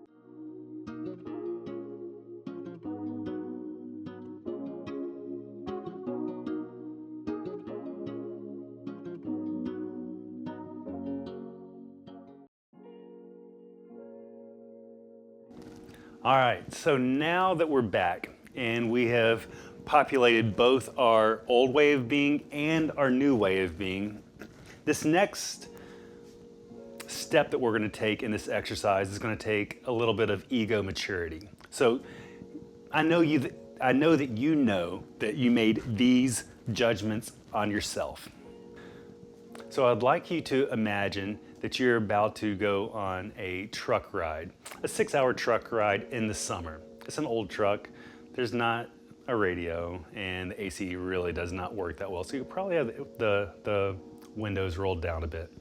All right, so now that we're back and we have populated both our old way of being and our new way of being, this next step that we're going to take in this exercise is going to take a little bit of ego maturity. So I know that you made these judgments on yourself. So I'd like you to imagine that you're about to go on a truck ride, a 6-hour truck ride in the summer. It's an old truck. There's not a radio, and the AC really does not work that well. So you probably have the windows rolled down a bit.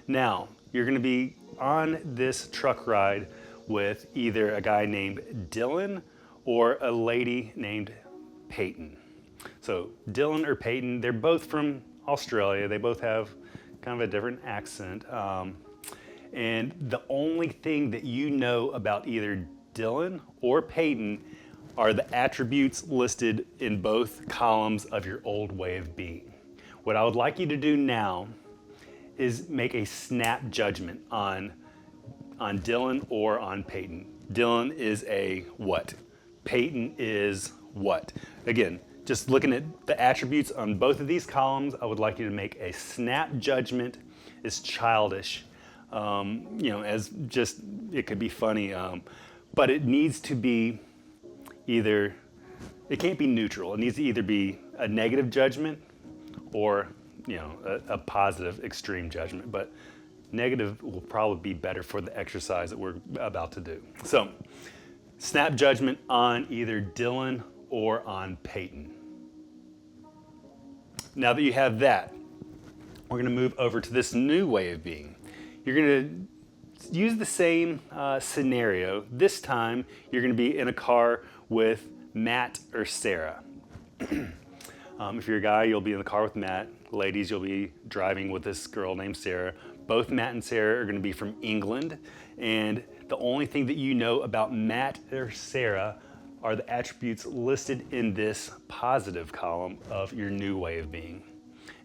Now, you're gonna be on this truck ride with either a guy named Dylan or a lady named Peyton. So Dylan or Peyton, they're both from Australia. They both have kind of a different accent. And the only thing that you know about either Dylan or Peyton are the attributes listed in both columns of your old way of being. What I would like you to do now is make a snap judgment on Dylan or on Peyton. Dylan is a what? Peyton is what? Again, just looking at the attributes on both of these columns, I would like you to make a snap judgment. It's childish, as just, it could be funny, but it needs to be either, it can't be neutral. It needs to either be a negative judgment or, a positive extreme judgment. But negative will probably be better for the exercise that we're about to do. So, snap judgment on either Dylan or on Peyton. Now that you have that, we're going to move over to this new way of being. You're going to use the same scenario. This time, you're going to be in a car with Matt or Sarah. If you're a guy, you'll be in the car with Matt. Ladies, you'll be driving with this girl named Sarah. Both Matt and Sarah are going to be from England, and the only thing that you know about Matt or Sarah are the attributes listed in this positive column of your new way of being.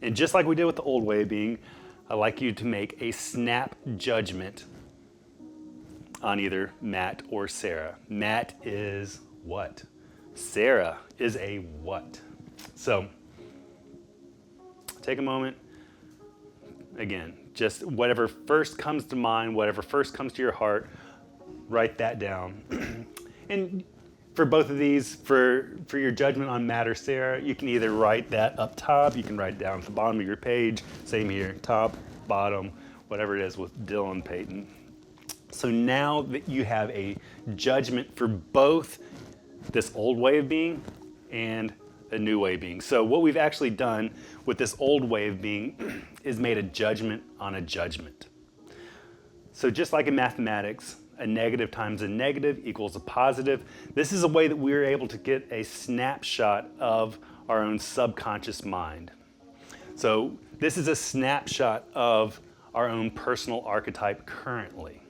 And just like we did with the old way of being, I'd like you to make a snap judgment on either Matt or Sarah. Matt is what? Sarah is a what? So, take a moment. Again, just whatever first comes to mind, whatever first comes to your heart, write that down. And for both of these, for your judgment on Matt or Sarah, you can either write that up top, you can write it down at the bottom of your page, same here, top, bottom, whatever it is with Dylan Peyton. So now that you have a judgment for both this old way of being and a new way of being. So what we've actually done with this old way of being is made a judgment on a judgment. So just like in mathematics, a negative times a negative equals a positive. This is a way that we're able to get a snapshot of our own subconscious mind. So this is a snapshot of our own personal archetype currently.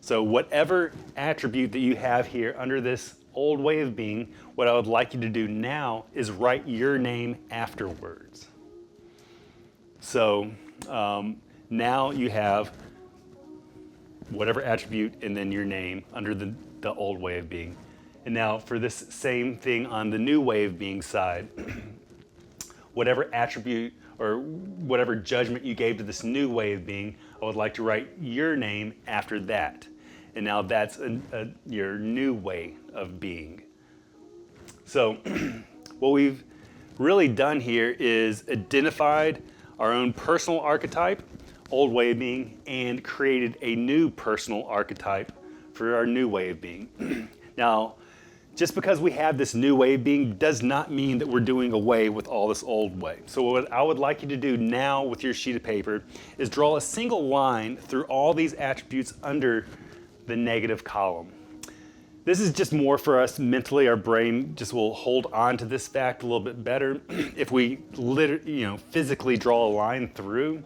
So whatever attribute that you have here under this old way of being, what I would like you to do now is write your name afterwards. So now you have whatever attribute and then your name under the old way of being. And now for this same thing on the new way of being side, whatever attribute or whatever judgment you gave to this new way of being, I would like to write your name after that. And now that's your new way of being. So what we've really done here is identified our own personal archetype, old way of being, and created a new personal archetype for our new way of being. Now, just because we have this new way of being does not mean that we're doing away with all this old way. So what I would like you to do now with your sheet of paper is draw a single line through all these attributes under the negative column. This is just more for us mentally. Our brain just will hold on to this fact a little bit better. If we physically draw a line through,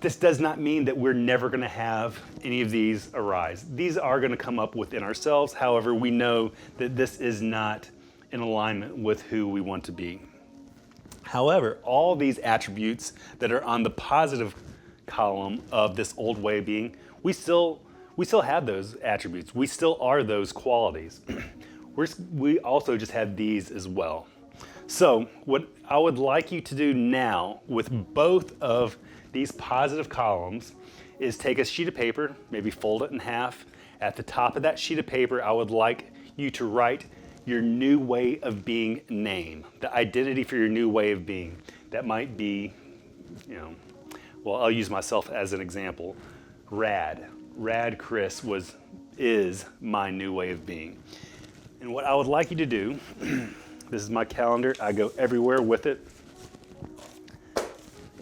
this does not mean that we're never going to have any of these arise. These are going to come up within ourselves. However, we know that this is not in alignment with who we want to be. However, all these attributes that are on the positive column of this old way of being, we still have those attributes. We still are those qualities. We also just have these as well. So what I would like you to do now with both of these positive columns is take a sheet of paper, maybe fold it in half. At the top of that sheet of paper, I would like you to write your new way of being name, the identity for your new way of being. That might be, I'll use myself as an example. Rad Chris is my new way of being. And what I would like you to do, this is my calendar, I go everywhere with it.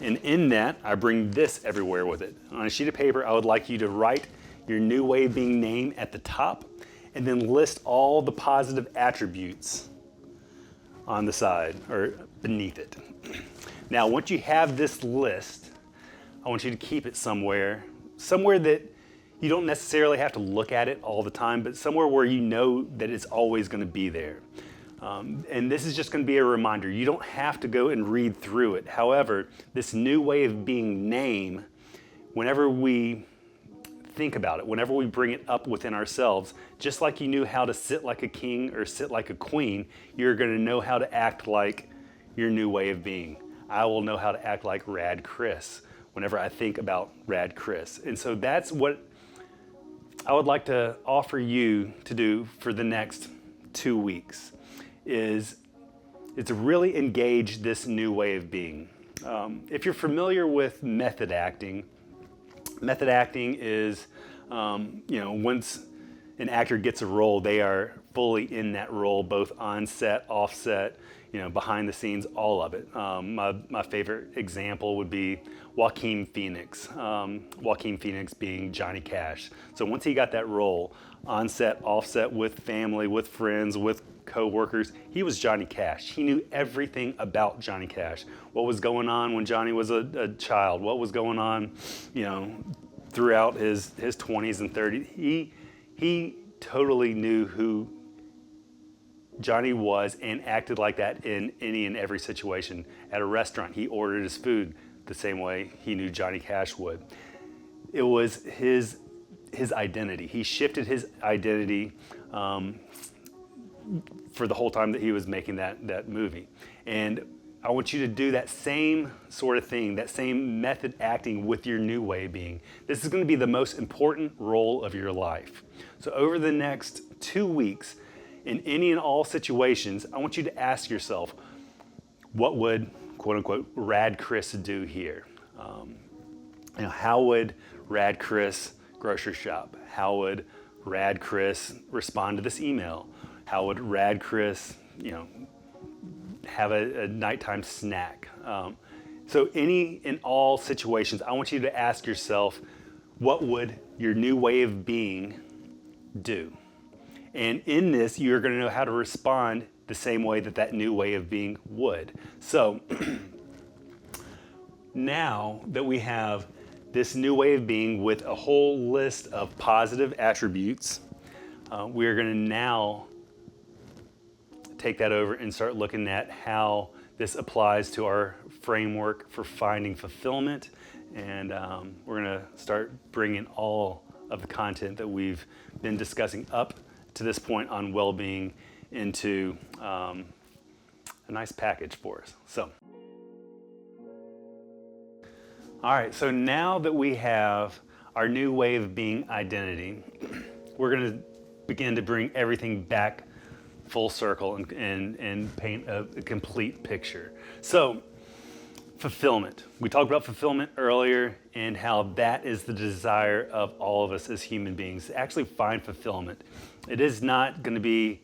And in that, I bring this everywhere with it. On a sheet of paper, I would like you to write your new way of being name at the top, and then list all the positive attributes on the side or beneath it. Now, once you have this list, I want you to keep it somewhere that you don't necessarily have to look at it all the time, but somewhere where you know that it's always going to be there. And this is just going to be a reminder. You don't have to go and read through it. However, this new way of being name, whenever we think about it, whenever we bring it up within ourselves, just like you knew how to sit like a king or sit like a queen, you're going to know how to act like your new way of being. I will know how to act like Rad Chris whenever I think about Rad Chris. And so that's what I would like to offer you to do for the next 2 weeks, is to really engage this new way of being. If you're familiar with method acting is, once an actor gets a role, they are fully in that role, both on set, off set, behind the scenes, all of it. My favorite example would be Joaquin Phoenix. Joaquin Phoenix being Johnny Cash. So once he got that role, on set, off set, with family, with friends, with co-workers, he was Johnny Cash. He knew everything about Johnny Cash. What was going on when Johnny was a child? What was going on, throughout his 20s and 30s? He totally knew who Johnny was and acted like that in any and every situation. At a restaurant, he ordered his food the same way he knew Johnny Cash would. It was his identity. He shifted his identity for the whole time that he was making that movie. And I want you to do that same sort of thing, that same method acting with your new way of being. This is going to be the most important role of your life. So over the next 2 weeks, in any and all situations, I want you to ask yourself, what would, quote unquote, Rad Chris do here? How would Rad Chris grocery shop? How would Rad Chris respond to this email? How would Rad Chris, have a nighttime snack? So any and all situations, I want you to ask yourself, what would your new way of being do? And in this, you're going to know how to respond the same way that new way of being would. So now that we have this new way of being with a whole list of positive attributes, we're going to now take that over and start looking at how this applies to our framework for finding fulfillment. And we're going to start bringing all of the content that we've been discussing up to this point on well-being into a nice package for us. So, all right, so now that we have our new way of being identity, we're going to begin to bring everything back full circle and paint a complete picture. So, fulfillment. We talked about fulfillment earlier and how that is the desire of all of us as human beings, to actually find fulfillment. It is not going to be,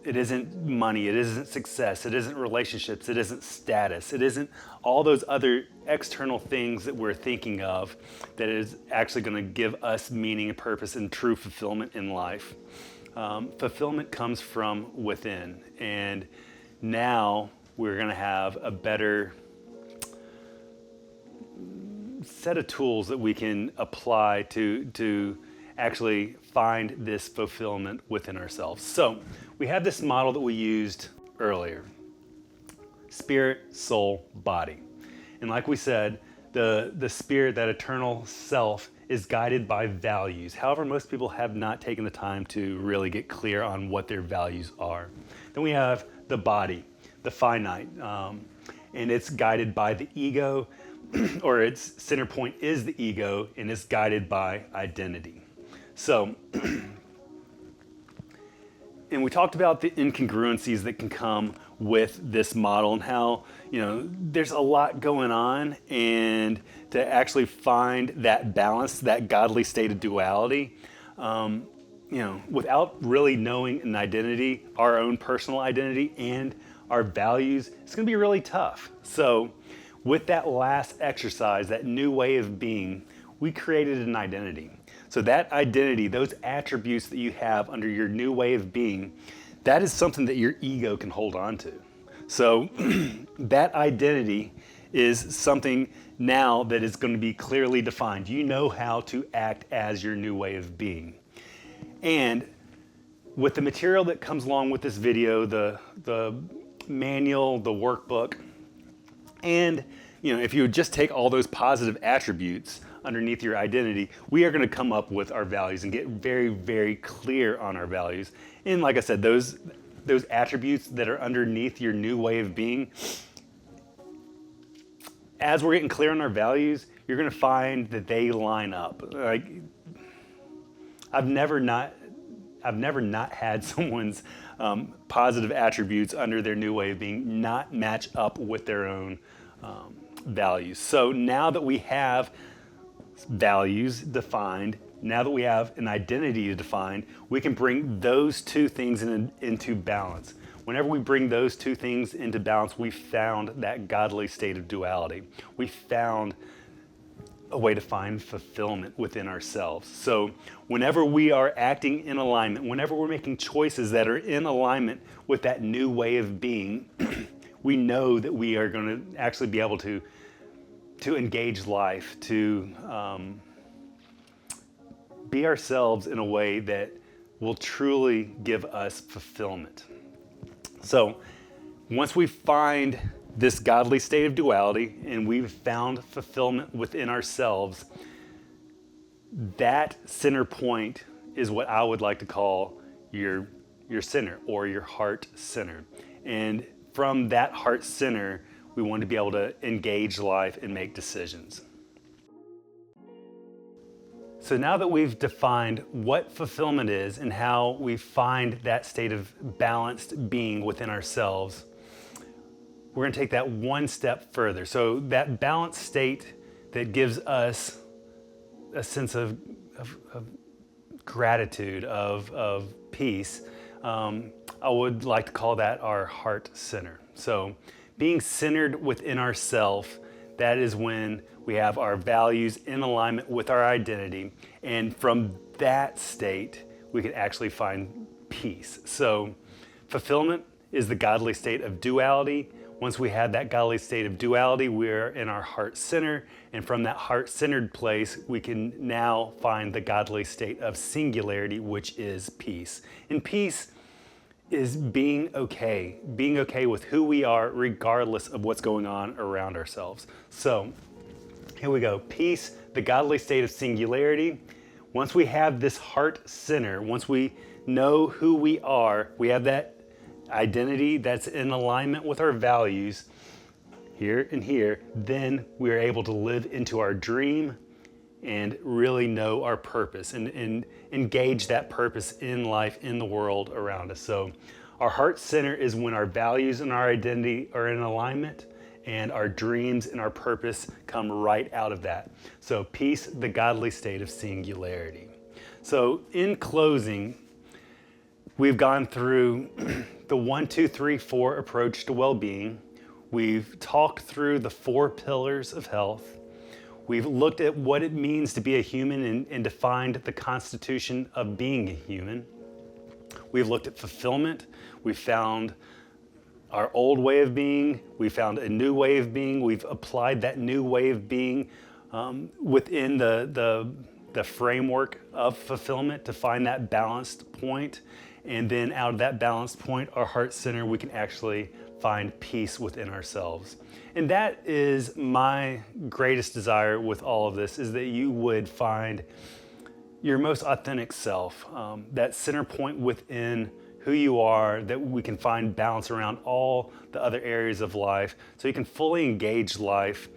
it isn't money, it isn't success, it isn't relationships, it isn't status, it isn't all those other external things that we're thinking of that is actually going to give us meaning and purpose and true fulfillment in life. Fulfillment comes from within, and now we're going to have a better set of tools that we can apply to actually find this fulfillment within ourselves. So we have this model that we used earlier: spirit, soul, body. And like we said, the spirit, that eternal self, is guided by values. However, most people have not taken the time to really get clear on what their values are. Then we have the body, the finite, and it's guided by the ego, or its center point is the ego, and it's guided by identity. So, and we talked about the incongruencies that can come with this model and how, there's a lot going on, and to actually find that balance, that godly state of duality, without really knowing an identity, our own personal identity and our values, it's going to be really tough. So with that last exercise, that new way of being, we created an identity. So that identity, those attributes that you have under your new way of being, that is something that your ego can hold on to. So that identity is something now that is going to be clearly defined. You know how to act as your new way of being. And with the material that comes along with this video, the manual, the workbook, and if you would just take all those positive attributes underneath your identity, we are going to come up with our values and get very, very clear on our values. And like I said, those attributes that are underneath your new way of being, as we're getting clear on our values, you're going to find that they line up. Like, I've never not had someone's positive attributes under their new way of being not match up with their own values. So now that we have values defined, now that we have an identity defined, we can bring those two things into balance. Whenever we bring those two things into balance, we found that godly state of duality. We found a way to find fulfillment within ourselves. So whenever we are acting in alignment, whenever we're making choices that are in alignment with that new way of being, we know that we are going to actually be able to engage life, to be ourselves in a way that will truly give us fulfillment. So once we find this godly state of duality and we've found fulfillment within ourselves, that center point is what I would like to call your center, or your heart center. And from that heart center, we want to be able to engage life and make decisions. So now that we've defined what fulfillment is and how we find that state of balanced being within ourselves, we're going to take that one step further. So that balanced state that gives us a sense of gratitude, of peace, I would like to call that our heart center. So being centered within ourselves, that is when we have our values in alignment with our identity. And from that state, we can actually find peace. So fulfillment is the godly state of duality. Once we have that godly state of duality, we're in our heart center. And from that heart-centered place, we can now find the godly state of singularity, which is peace. And peace is being okay with who we are, regardless of what's going on around ourselves. So here we go. Peace, the godly state of singularity. Once we have this heart center, once we know who we are, we have that identity that's in alignment with our values here and here, then we're able to live into our dream and really know our purpose and engage that purpose in life, in the world around us. So our heart center is when our values and our identity are in alignment, and our dreams and our purpose come right out of that. So peace, the godly state of singularity. So in closing, we've gone through the 1, 2, 3, 4 approach to well-being. We've talked through the 4 pillars of health. We've looked at what it means to be a human and defined the constitution of being a human. We've looked at fulfillment. We found our old way of being. We found a new way of being. We've applied that new way of being within the framework of fulfillment to find that balanced point. And then out of that balanced point, our heart center, we can actually find peace within ourselves. And that is my greatest desire with all of this, is that you would find your most authentic self, that center point within who you are, that we can find balance around all the other areas of life, so you can fully engage life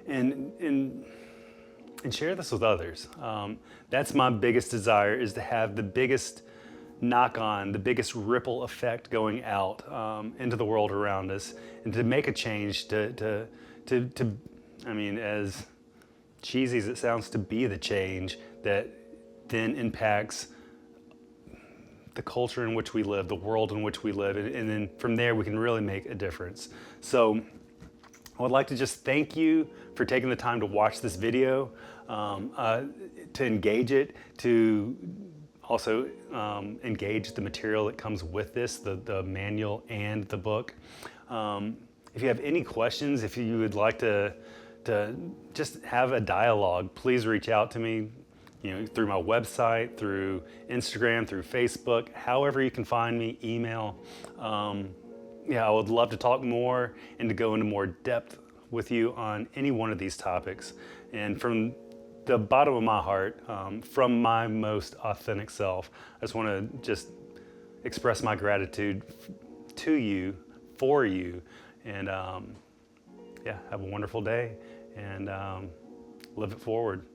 and share this with others. That's my biggest desire, is to have the biggest knock-on, the biggest ripple effect going out into the world around us, and to make a change, to I mean, as cheesy as it sounds, to be the change that then impacts the culture in which we live, the world in which we live, and then from there we can really make a difference. So I would like to just thank you for taking the time to watch this video, to engage it, to Also, engage the material that comes with this, the manual and the book. If you have any questions, if you would like to just have a dialogue, please reach out to me, through my website, through Instagram, through Facebook, however you can find me, email. I would love to talk more and to go into more depth with you on any one of these topics. And from the bottom of my heart, from my most authentic self, I just want to just express my gratitude to you, for you, and have a wonderful day, and live it forward.